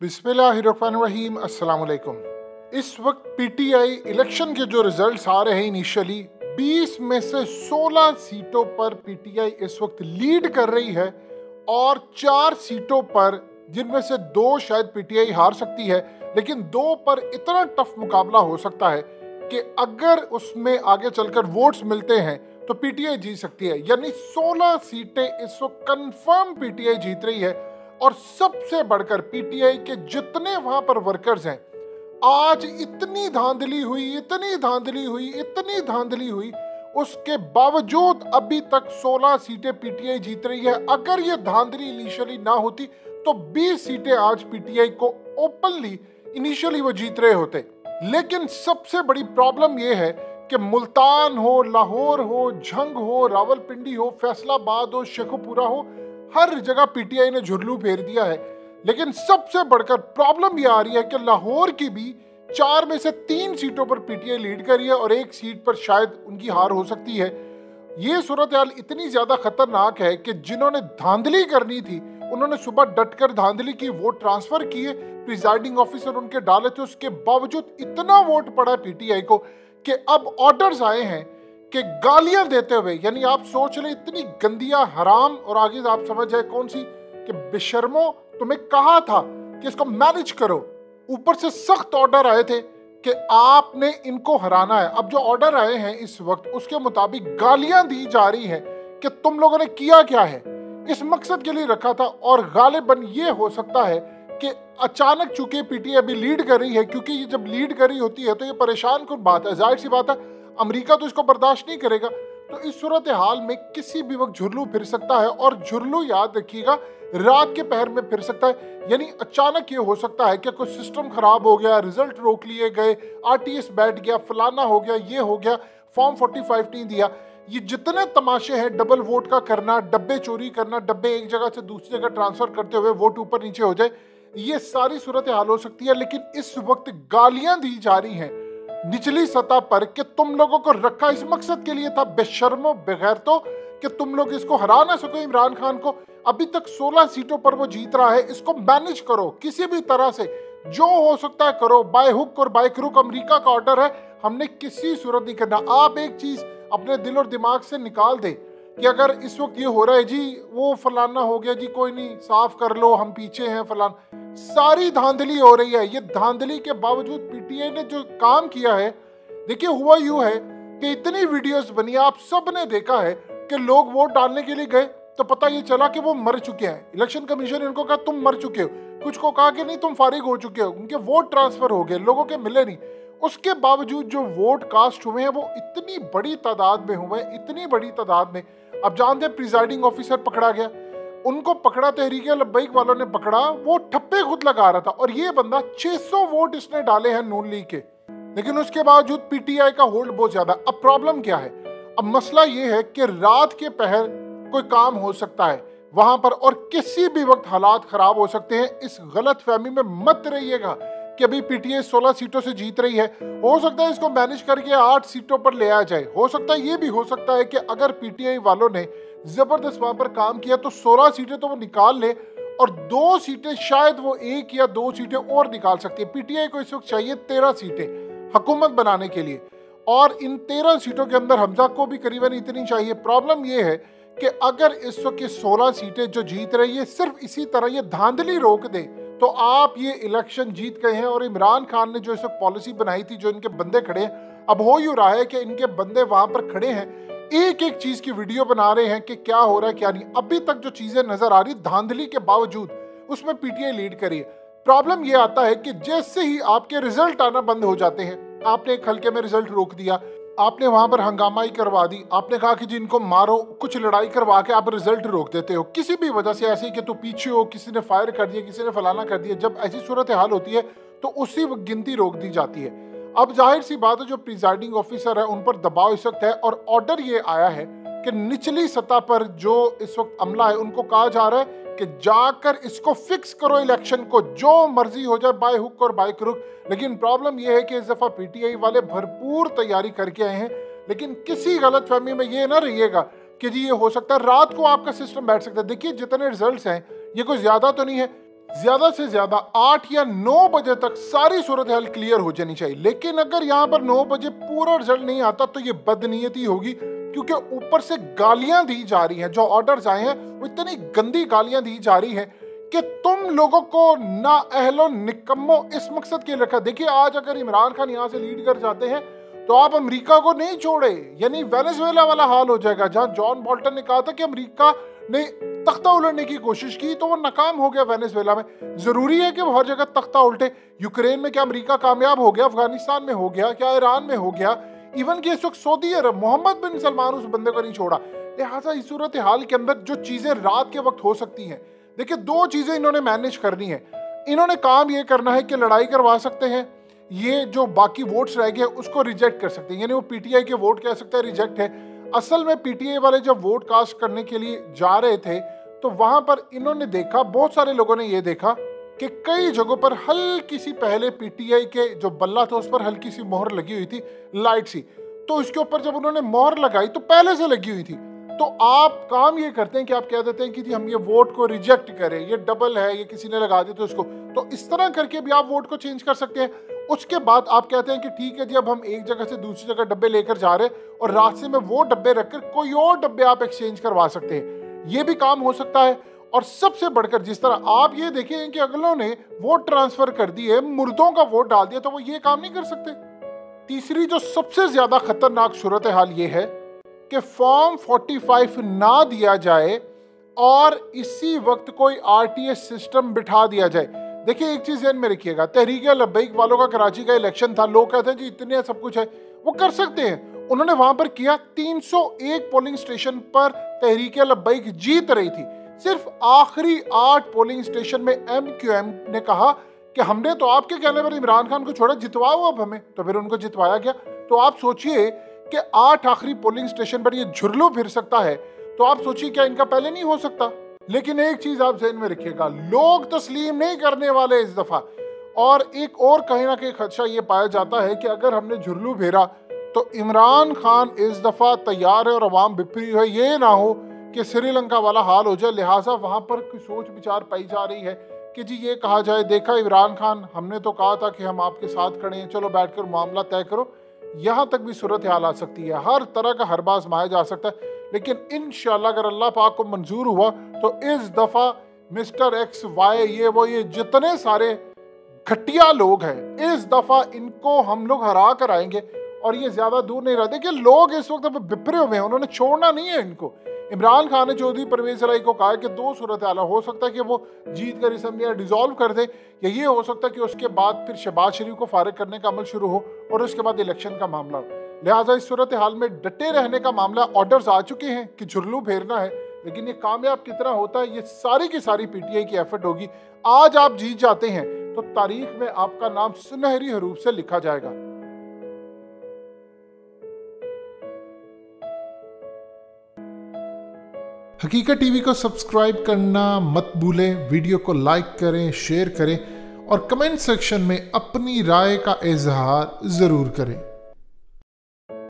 बिस्मिल्लाहिर्रहमानिर्रहीम, अस्सलाम वालेकुम। इस वक्त पीटीआई इलेक्शन के जो रिजल्ट्स आ रहे हैं इनिशियली 20 में से 16 सीटों पर पीटीआई इस वक्त लीड कर रही है और 4 सीटों पर, जिनमें से 2 शायद पीटीआई हार सकती है, लेकिन 2 पर इतना टफ मुकाबला हो सकता है कि अगर उसमें आगे चलकर वोट्स मिलते हैं तो पीटीआई जीत सकती है। यानी 16 सीटें इस वक्त कंफर्म पीटीआई जीत रही है। और सबसे बढ़कर पीटीआई के जितने वहां पर वर्कर्स हैं, आज इतनी धांधली हुई, उसके बावजूद अभी तक 16 सीटें पीटीआई जीत रही है। अगर ये धांधली इनिशियली ना होती तो 20 सीटें आज पीटीआई को ओपनली इनिशियली वो जीत रहे होते। लेकिन सबसे बड़ी प्रॉब्लम ये है कि मुल्तान हो, लाहौर हो, झंग हो, रावलपिंडी हो, फैसलाबाद हो, शेखुपुरा हो, हर जगह पीटीआई ने झुर्लू फेर दिया है। लेकिन सबसे बढ़कर प्रॉब्लम यह आ रही है कि लाहौर की भी 4 में से 3 सीटों पर पीटीआई लीड कर रही है और 1 सीट पर शायद उनकी हार हो सकती है। ये सूरत हाल इतनी ज्यादा खतरनाक है कि जिन्होंने धांधली करनी थी उन्होंने सुबह डटकर धांधली की, वोट ट्रांसफर किए, प्रिजाइडिंग ऑफिसर उनके डाले थे, उसके बावजूद इतना वोट पड़ा है पीटीआई को कि अब ऑर्डर्स आए हैं कि गालियां देते हुए, यानी आप सोच ले इतनी गंदियां, हराम, और आगे आप समझ जाए कौन सी, कि बेशर्मो, तुम्हें कहा था कि इसको मैनेज करो। ऊपर से सख्त ऑर्डर आए थे कि आपने इनको हराना है। अब जो ऑर्डर आए हैं इस वक्त, उसके मुताबिक गालियां दी जा रही हैं कि तुम लोगों ने किया क्या है, इस मकसद के लिए रखा था। और गालिबन ये हो सकता है कि अचानक चूंकि पीटीआई अभी लीड कर रही है, क्योंकि ये जब लीड कर रही होती है तो ये परेशान कुन बात है, जाहिर सी बात है अमेरिका तो इसको बर्दाश्त नहीं करेगा। तो इस सूरत हाल में किसी भी वक्त झुर्लू फिर सकता है, और झुर्लू याद रखिएगा रात के पहर में फिर सकता है। यानी अचानक ये हो सकता है कि कोई सिस्टम खराब हो गया, रिजल्ट रोक लिए गए, आरटीएस बैठ गया, फलाना हो गया, ये हो गया, फॉर्म 45 नहीं दिया। ये जितने तमाशे हैं, डबल वोट का करना, डब्बे चोरी करना, डब्बे एक जगह से दूसरी जगह ट्रांसफर करते हुए वोट ऊपर नीचे हो जाए, ये सारी सूरत हाल हो सकती है। लेकिन इस वक्त गालियां दी जा रही हैं निचली सतह पर कि तुम लोगों को रखा इस मकसद के लिए था, बेशर्मो, बेगैरतो, कि तुम लोग इसको हरा ना सको, इमरान खान को। अभी तक 16 सीटों पर वो जीत रहा है, इसको मैनेज करो किसी भी तरह से, जो हो सकता है करो, बाय हुक और बाय क्रुक। अमेरिका का ऑर्डर है, हमने किसी सूरत नहीं करना। आप एक चीज अपने दिल और दिमाग से निकाल दे कि अगर इस वक्त ये हो रहा है जी, वो फलाना हो गया जी, कोई नहीं, साफ कर लो, हम पीछे हैं, फलान, सारी धांधली हो रही है। ये धांधली के बावजूद पीटीआई ने जो काम किया है, देखिए हुआ यूं है कि इतनी वीडियोस बनी, आप सब ने देखा है कि लोग वोट डालने के लिए गए तो पता ये चला कि वो मर चुके हैं। इलेक्शन कमीशन इनको कहा तुम मर चुके हो, कुछ को कहा कि नहीं तुम फारिग हो चुके हो, उनके वोट ट्रांसफर हो गए, लोगों के मिले नहीं। उसके बावजूद जो वोट कास्ट हुए हैं वो इतनी बड़ी तादाद में हुए, इतनी बड़ी तादाद में। अब जानते हैं प्रिजाइडिंग ऑफिसर पकड़ा गया, उनको पकड़ा, तहरीक लब्बैक वालों ने पकड़ा, वो ठप्पे खुद लगा रहा था, और ये बंदा 600 वोट इसने डाले हैं नून लीग के, लेकिन उसके बावजूद पीटीआई का होल्ड बहुत ज्यादा। अब प्रॉब्लम क्या है? अब मसला ये है कि रात के पहर कोई काम हो सकता है वहां पर, और किसी भी वक्त हालात खराब हो सकते हैं। इस गलत फहमी में मत रहिएगा कि अभी पीटीआई 16 सीटों से जीत रही है, हो सकता है इसको मैनेज करके 8 सीटों पर ले आ जाए। हो सकता है, ये भी हो सकता है कि अगर पीटीआई वालों ने जबरदस्त वहां पर काम किया तो 16 सीटें तो वो निकाल ले, और 2 सीटें शायद वो 1 या 2 सीटें और निकाल सकती है। पीटीआई को इस वक्त चाहिए 13 सीटें हुकूमत बनाने के लिए, और इन 13 सीटों के अंदर हमजा को भी करीबन इतनी चाहिए। प्रॉब्लम ये है कि अगर इस वक्त 16 सीटें जो जीत रही है सिर्फ इसी तरह ये धांधली रोक दे तो आप ये इलेक्शन जीत गए हैं। और इमरान खान ने जो इस वक्त पॉलिसी बनाई थी, जो इनके बंदे खड़े हैं, अब हो यूं रहा है कि इनके बंदे वहां पर खड़े हैं, एक एक चीज की वीडियो बना रहे हैं कि क्या हो रहा है क्या नहीं। अभी तक जो चीजें नजर आ रही धांधली के बावजूद, उसमें पीटीआई लीड करी है। प्रॉब्लम ये आता है कि जैसे ही आपके रिजल्ट आना बंद हो जाते हैं, आपने एक हल्के में रिजल्ट रोक दिया, आपने वहां पर हंगामा ही करवा दी, आपने कहा कि जिनको मारो, कुछ लड़ाई करवा के आप रिजल्ट रोक देते हो किसी भी वजह से, ऐसे कि तू पीछे हो, किसी ने फायर कर दिया, किसी ने फलाना कर दिया। जब ऐसी सूरत हाल होती है तो उसी वक्त गिनती रोक दी जाती है। अब जाहिर सी बात है जो प्रिजाइडिंग ऑफिसर है उन पर दबाव इस वक्त है, और ऑर्डर ये आया है कि निचली सतह पर जो इस वक्त अमला है उनको कहा जा रहा है कि जाकर इसको फिक्स करो, इलेक्शन को, जो मर्जी हो जाए, बाय हुक और बाय क्रुक। लेकिन प्रॉब्लम यह है कि इस दफा पीटीआई वाले भरपूर तैयारी करके आए हैं। लेकिन किसी गलत फहमी में ये ना रहिएगा कि जी ये हो सकता है रात को आपका सिस्टम बैठ सकता है। देखिए जितने रिजल्ट्स हैं ये कोई ज्यादा तो नहीं है, ज्यादा से ज्यादा 8 या 9 बजे तक सारी सूरत हाल क्लियर हो जानी चाहिए। लेकिन अगर यहाँ पर 9 बजे पूरा रिजल्ट नहीं आता तो ये बदनीयती होगी, क्योंकि ऊपर से गालियां दी जा रही हैं। जो ऑर्डर्स आए हैं वो इतनी गंदी गालियां दी जा रही हैं कि तुम लोगों को ना अहलो निकम्मो इस मकसद के लिए रखा। देखिए, आज अगर इमरान खान यहाँ से लीड कर जाते हैं तो आप अमेरिका को नहीं छोड़े, यानी वेनेजुएला वाला हाल हो जाएगा। जहां जॉन बोल्टन ने कहा था कि अमेरिका ने तख्ता उलटने की कोशिश की तो वो नाकाम हो गया वेनेजुएला में। जरूरी है कि वो हर जगह तख्ता उल्टे। यूक्रेन में क्या अमेरिका कामयाब हो गया? अफगानिस्तान में हो गया? क्या ईरान में हो गया? इवन कि इस वक्त सऊदी अरब, मोहम्मद बिन सलमान उस बंदे को नहीं छोड़ा। लिहाजा इस सूरत हाल के अंदर जो चीजें रात के वक्त हो सकती हैं, देखिए 2 चीजें इन्होंने मैनेज करनी है। इन्होंने काम ये करना है कि लड़ाई करवा सकते हैं, ये जो बाकी वोट्स रह गए उसको रिजेक्ट कर सकते हैं, यानी वो पीटीआई के वोट कह सकते हैं रिजेक्ट है। असल में पीटीआई वाले जब वोट कास्ट करने के लिए जा रहे थे तो वहां पर इन्होंने देखा, बहुत सारे लोगों ने ये देखा कि कई जगहों पर हल्की सी पहले पीटीआई के जो बल्ला था उस पर हल्की सी मोहर लगी हुई थी, लाइट सी। तो इसके ऊपर जब उन्होंने मोहर लगाई तो पहले से लगी हुई थी। तो आप काम ये करते हैं कि आप कह देते हैं कि जी हम ये वोट को रिजेक्ट करें, ये डबल है, ये किसी ने लगा दिया तो इसको, तो इस तरह करके भी आप वोट को चेंज कर सकते हैं। उसके बाद आप कहते हैं कि ठीक है जी, अब हम एक जगह से दूसरी जगह डब्बे लेकर जा रहे हैं और रास्ते में वो डब्बे रखकर कोई और डब्बे आप एक्सचेंज करवा सकते हैं, ये भी काम हो सकता है। और सबसे बढ़कर जिस तरह आप ये देखें कि अगलों ने वोट ट्रांसफर कर दिए, मुर्दों का वोट डाल दिया, तो वो ये काम नहीं कर सकते। तीसरी जो सबसे ज्यादा खतरनाक सूरत हाल ये है कि फॉर्म 45 ना दिया जाए और इसी वक्त कोई आरटीएस सिस्टम बिठा दिया जाए। देखिए, एक चीज ध्यान में रखिएगा, तहरीक लब्बैक वालों का कराची का इलेक्शन था, लोग कहते हैं जी इतने सब कुछ है, वो कर सकते हैं। उन्होंने वहां पर किया, 301 पोलिंग स्टेशन पर तहरीक लब्बैक जीत रही थी। सिर्फ आखिरी 8 पोलिंग स्टेशन में MQM ने कहा कि हमने तो आपके कहने पर इमरान खान को छोड़ा, जितवाओ अब हमें, तो फिर उनको जितवाया गया। तो आप सोचिए कि 8 आखिरी पोलिंग स्टेशन पर ये झुरलू फिर सकता है, तो आप सोचिए क्या इनका पहले नहीं हो सकता। लेकिन एक चीज आप ज़हन में रखिएगा, लोग तस्लीम नहीं करने वाले इस दफा। और एक और कहीं ना कहीं खदशा ये पाया जाता है कि अगर हमने झुरलू फेरा तो इमरान खान इस दफा तैयार है और अवाम बिफरी है, ये ना हो कि श्रीलंका वाला हाल हो जाए। लिहाजा वहां पर कोई सोच विचार पाई जा रही है कि जी ये कहा जाए, देखा इमरान खान, हमने तो कहा था कि हम आपके साथ खड़े हैं, चलो बैठकर मामला तय करो। यहाँ तक भी सूरत हाल आ सकती है, हर तरह का हरबा आजमाया जा सकता है। लेकिन इंशाल्लाह अगर अल्लाह पाक को मंजूर हुआ तो इस दफा मिस्टर XY ये जितने सारे घटिया लोग हैं, इस दफा इनको हम लोग हरा कर आएंगे और ये ज्यादा दूर नहीं रहा। देखिए, लोग इस वक्त बिफरे हुए हैं, उन्होंने छोड़ना नहीं है इनको। इमरान खान ने चौधरी परवेज इलाही को कहा कि 2 सूरत हाल हो सकता है कि वो जीत कर असम्बली डिसॉल्व कर दे, या ये हो सकता है कि उसके बाद फिर शहबाज शरीफ को फारिग करने का अमल शुरू हो और उसके बाद इलेक्शन का मामला हो। लिहाजा इस सूरत हाल में डटे रहने का मामला, ऑर्डर्स आ चुके हैं कि झुरलू फेरना है, लेकिन ये कामयाब कितना होता है ये सारी की सारी पीटीआई की एफर्ट होगी। आज आप जीत जाते हैं तो तारीख में आपका नाम सुनहरी हरूफ से लिखा जाएगा। हकीकत टीवी को सब्सक्राइब करना मत भूलें, वीडियो को लाइक करें, शेयर करें और कमेंट सेक्शन में अपनी राय का इजहार जरूर करें।